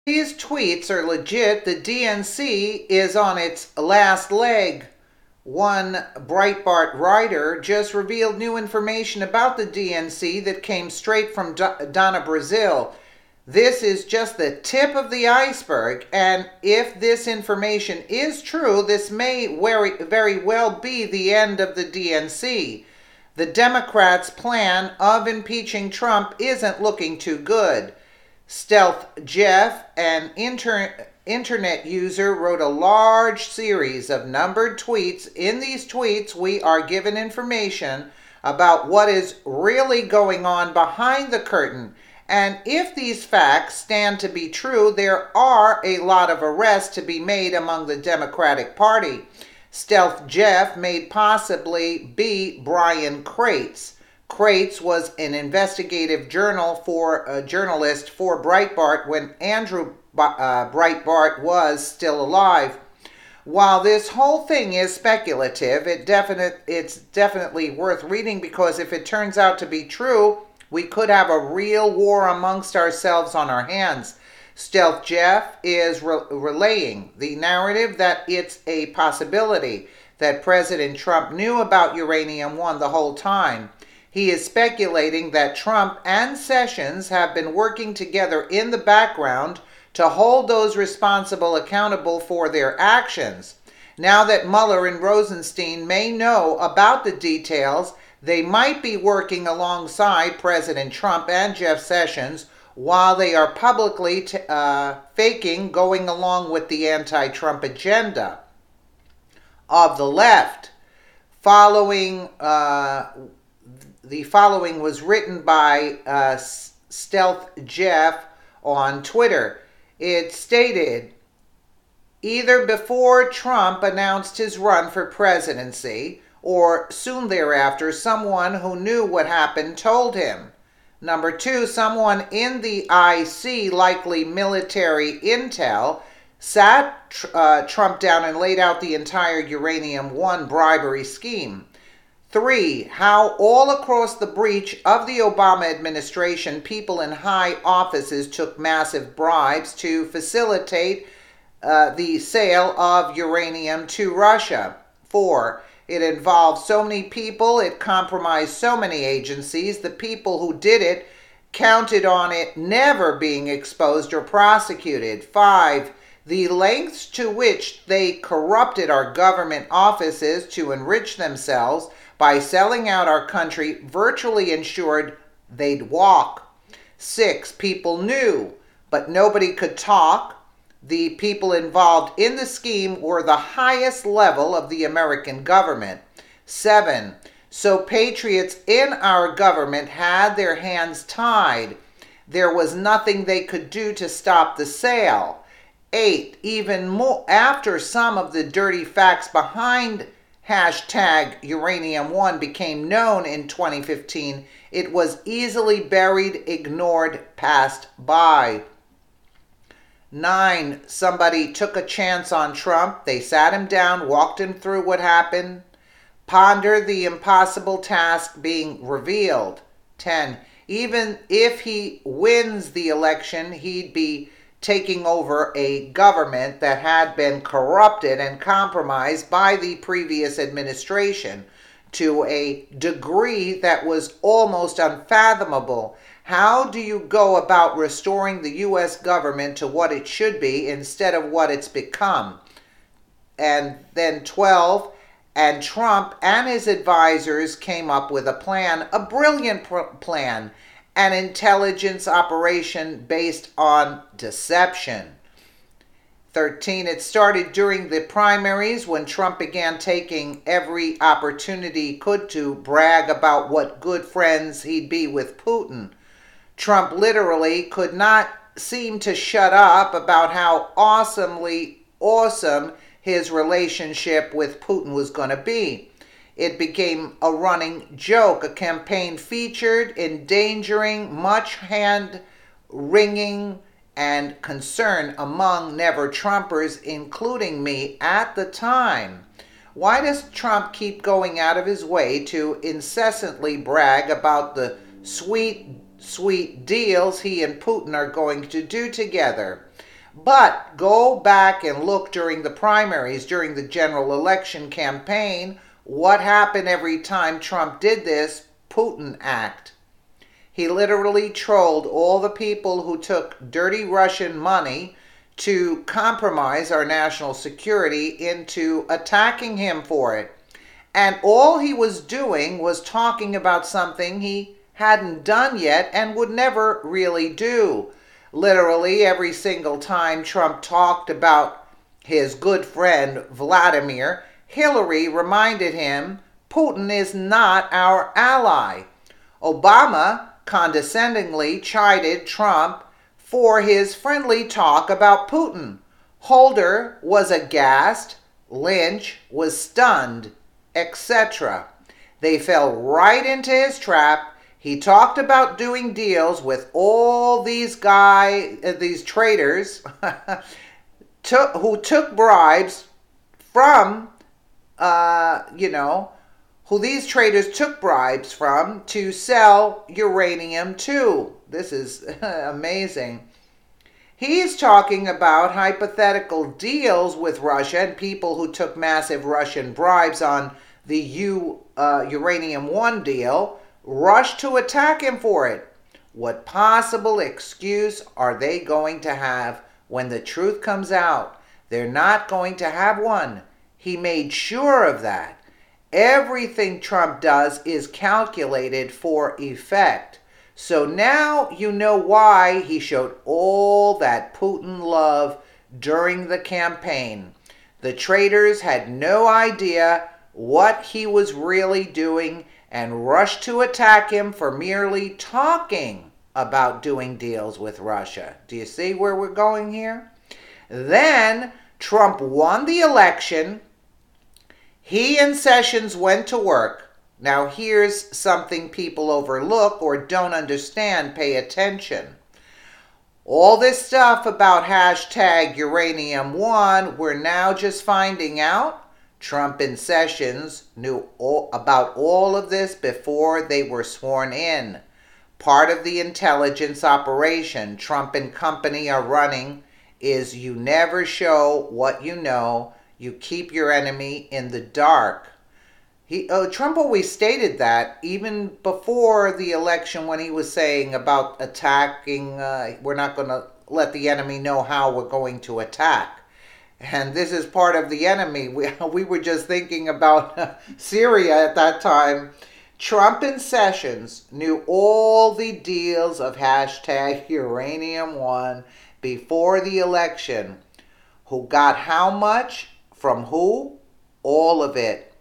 These tweets are legit. The DNC is on its last leg. One Breitbart writer just revealed new information about the DNC that came straight from Donna Brazile. This is just the tip of the iceberg, and if this information is true, this may very well be the end of the DNC. The Democrats' plan of impeaching Trump isn't looking too good. Stealth Jeff, an internet user, wrote a large series of numbered tweets. In these tweets, we are given information about what is really going on behind the curtain. And if these facts stand to be true, there are a lot of arrests to be made among the Democratic Party. Stealth Jeff may possibly be Brian Kratz. Kratz was an investigative journalist for Breitbart when Andrew Breitbart was still alive. While this whole thing is speculative, it's definitely worth reading, because if it turns out to be true, we could have a real war amongst ourselves on our hands. Stealth Jeff is relaying the narrative that it's a possibility that President Trump knew about Uranium One the whole time. He is speculating that Trump and Sessions have been working together in the background to hold those responsible accountable for their actions. Now that Mueller and Rosenstein may know about the details, they might be working alongside President Trump and Jeff Sessions while they are publicly faking going along with the anti-Trump agenda of the left. The following was written by Stealth Jeff on Twitter. It stated, either before Trump announced his run for presidency or soon thereafter, someone who knew what happened told him. Number two, someone in the IC, likely military intel, sat Trump down and laid out the entire Uranium One bribery scheme. 3. How all across the breach of the Obama administration, people in high offices took massive bribes to facilitate the sale of uranium to Russia. 4. It involved so many people, it compromised so many agencies. The people who did it counted on it never being exposed or prosecuted. 5. The lengths to which they corrupted our government offices to enrich themselves by selling out our country virtually ensured they'd walk. 6. People knew, but nobody could talk. The people involved in the scheme were the highest level of the American government. 7. So patriots in our government had their hands tied. There was nothing they could do to stop the sale. 8. Even more, after some of the dirty facts behind hashtag Uranium One became known in 2015, it was easily buried, ignored, passed by. 9. Somebody took a chance on Trump. They sat him down, walked him through what happened. Ponder the impossible task being revealed. 10. Even if he wins the election, he'd be taking over a government that had been corrupted and compromised by the previous administration to a degree that was almost unfathomable. How do you go about restoring the U.S. government to what it should be instead of what it's become? And then 12, and Trump and his advisors came up with a plan, a brilliant plan, an intelligence operation based on deception. 13, it started during the primaries when Trump began taking every opportunity he could to brag about what good friends he'd be with Putin. Trump literally could not seem to shut up about how awesomely awesome his relationship with Putin was going to be. It became a running joke, a campaign featured endangering much hand-wringing and concern among never-Trumpers, including me at the time. Why does Trump keep going out of his way to incessantly brag about the sweet deals he and Putin are going to do together? But go back and look during the primaries, during the general election campaign, what happened every time Trump did this Putin act. He literally trolled all the people who took dirty Russian money to compromise our national security into attacking him for it. And all he was doing was talking about something he hadn't done yet and would never really do. Literally, every single time Trump talked about his good friend Vladimir, Hillary reminded him Putin is not our ally. Obama condescendingly chided Trump for his friendly talk about Putin. Holder was aghast, Lynch was stunned, etc. They fell right into his trap. He talked about doing deals with all these traders who took bribes from, who these traders took bribes from to sell uranium to. This is amazing. He's talking about hypothetical deals with Russia and people who took massive Russian bribes on the Uranium One deal rushed to attack him for it. What possible excuse are they going to have when the truth comes out? They're not going to have one. He made sure of that. Everything Trump does is calculated for effect. So now you know why he showed all that Putin love during the campaign. The traitors had no idea what he was really doing and rushed to attack him for merely talking about doing deals with Russia. Do you see where we're going here? Then Trump won the election. He and Sessions went to work. Now here's something people overlook or don't understand. Pay attention. All this stuff about hashtag Uranium One, we're now just finding out. Trump and Sessions knew about all of this before they were sworn in. Part of the intelligence operation Trump and company are running is you never show what you know. You keep your enemy in the dark. Trump always stated that even before the election when he was saying about attacking, we're not going to let the enemy know how we're going to attack. And this is part of the enemy. We were just thinking about Syria at that time. Trump and Sessions knew all the deals of hashtag Uranium One before the election. Who got how much? From who? All of it.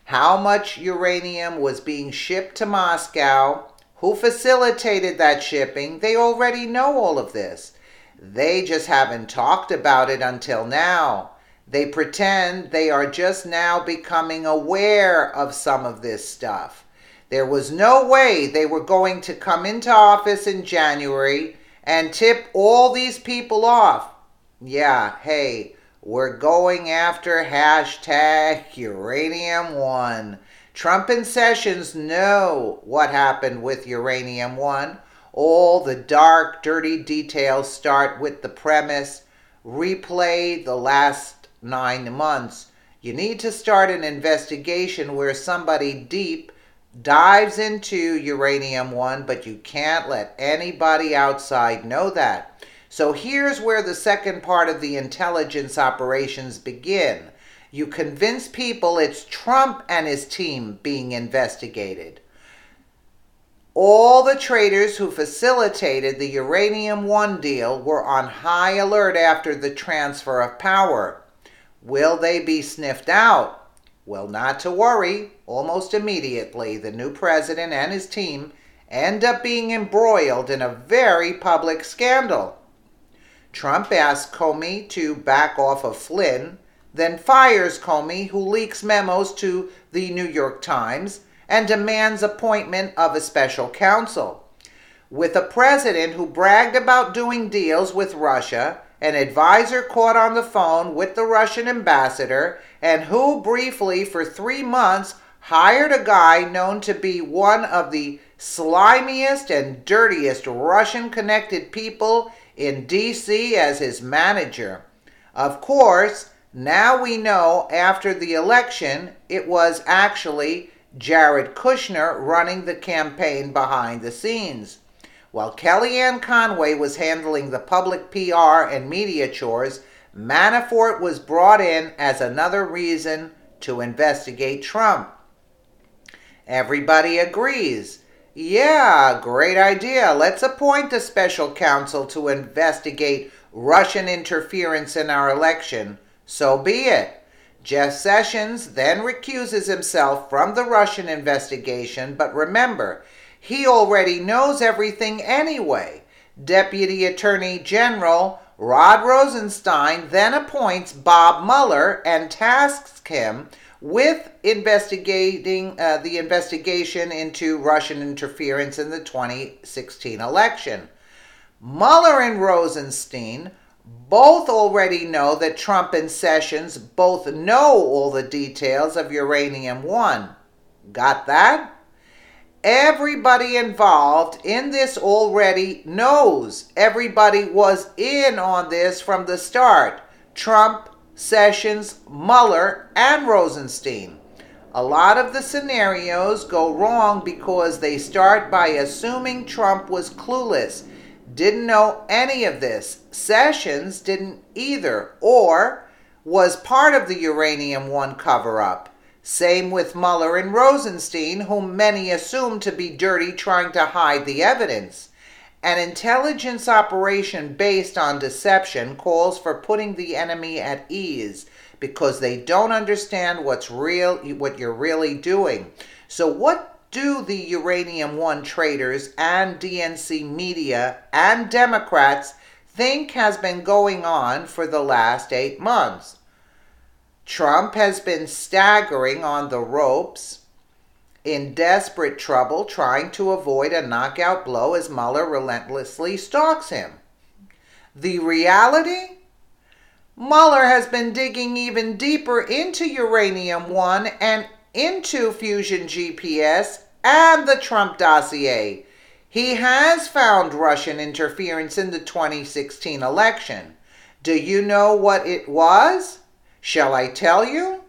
How much uranium was being shipped to Moscow? Who facilitated that shipping? They already know all of this. They just haven't talked about it until now. They pretend they are just now becoming aware of some of this stuff. There was no way they were going to come into office in January and tip all these people off. Yeah, hey, we're going after hashtag Uranium One. Trump and Sessions know what happened with Uranium One. All the dark, dirty details start with the premise. Replay the last 9 months. You need to start an investigation where somebody deep dives into Uranium One, but you can't let anybody outside know that. So here's where the second part of the intelligence operations begin. You convince people it's Trump and his team being investigated. All the traders who facilitated the Uranium One deal were on high alert after the transfer of power. Will they be sniffed out? Well, not to worry. Almost immediately, the new president and his team end up being embroiled in a very public scandal. Trump asks Comey to back off of Flynn, then fires Comey, who leaks memos to the New York Times, and demands appointment of a special counsel. With a president who bragged about doing deals with Russia, an advisor caught on the phone with the Russian ambassador, and who briefly for 3 months hired a guy known to be one of the slimiest and dirtiest Russian-connected people in D.C. as his manager. Of course, now we know after the election it was actually Jared Kushner running the campaign behind the scenes. While Kellyanne Conway was handling the public PR and media chores, Manafort was brought in as another reason to investigate Trump. Everybody agrees. Yeah, great idea. Let's appoint a special counsel to investigate Russian interference in our election. So be it. Jeff Sessions then recuses himself from the Russian investigation, but remember, he already knows everything anyway. Deputy Attorney General Rod Rosenstein then appoints Bob Mueller and tasks him with investigating the investigation into Russian interference in the 2016 election. Mueller and Rosenstein both already know that Trump and Sessions both know all the details of Uranium One. Got that? Everybody involved in this already knows. Everybody was in on this from the start. Trump, Sessions, Mueller, and Rosenstein. A lot of the scenarios go wrong because they start by assuming Trump was clueless, didn't know any of this. Sessions didn't either, or was part of the Uranium One cover-up. Same with Mueller and Rosenstein, whom many assume to be dirty trying to hide the evidence. An intelligence operation based on deception calls for putting the enemy at ease because they don't understand what you're really doing. So what do the Uranium One traders and DNC media and Democrats think has been going on for the last 8 months? Trump has been staggering on the ropes, in desperate trouble, trying to avoid a knockout blow as Mueller relentlessly stalks him. The reality? Mueller has been digging even deeper into Uranium One and into Fusion GPS and the Trump dossier. He has found Russian interference in the 2016 election. Do you know what it was? Shall I tell you?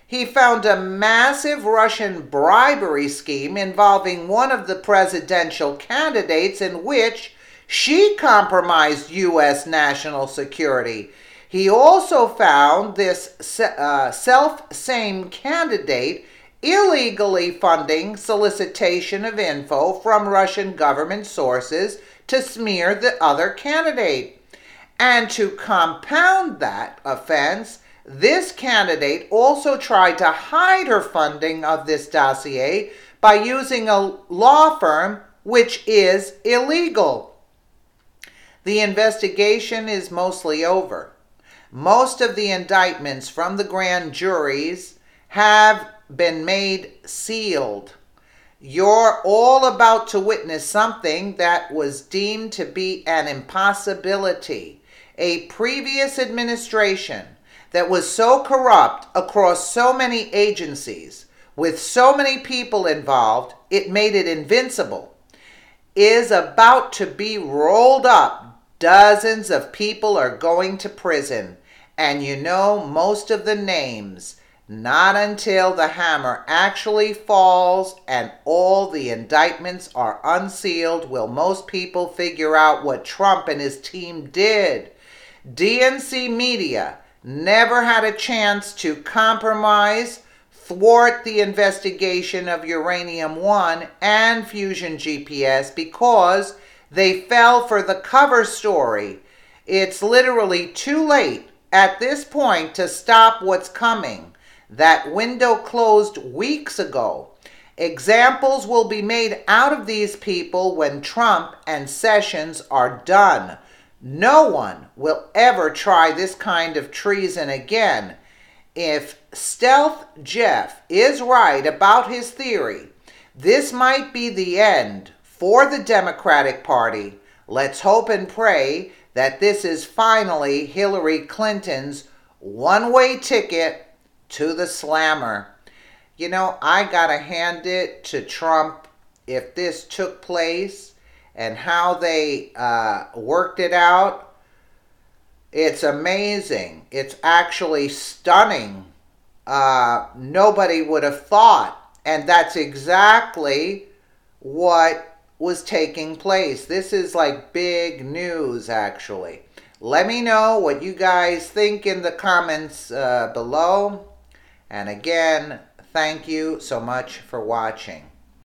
He found a massive Russian bribery scheme involving one of the presidential candidates in which she compromised U.S. national security. He also found this self-same candidate illegally funding solicitation of info from Russian government sources to smear the other candidate. And to compound that offense, this candidate also tried to hide her funding of this dossier by using a law firm, which is illegal. The investigation is mostly over. Most of the indictments from the grand juries have been made sealed. You're all about to witness something that was deemed to be an impossibility. A previous administration that was so corrupt across so many agencies, with so many people involved, it made it invincible, is about to be rolled up. Dozens of people are going to prison. And you know most of the names. Not until the hammer actually falls and all the indictments are unsealed will most people figure out what Trump and his team did. DNC media never had a chance to compromise, thwart the investigation of Uranium One and Fusion GPS because they fell for the cover story. It's literally too late at this point to stop what's coming. That window closed weeks ago. Examples will be made out of these people when Trump and Sessions are done. No one will ever try this kind of treason again. If Stealth Jeff is right about his theory, this might be the end for the Democratic Party. Let's hope and pray that this is finally Hillary Clinton's one-way ticket to the slammer. You know, I gotta hand it to Trump. If this took place and how they worked it out. It's amazing. It's actually stunning. Nobody would have thought. And that's exactly what was taking place. This is like big news, actually. Let me know what you guys think in the comments below. And again, thank you so much for watching.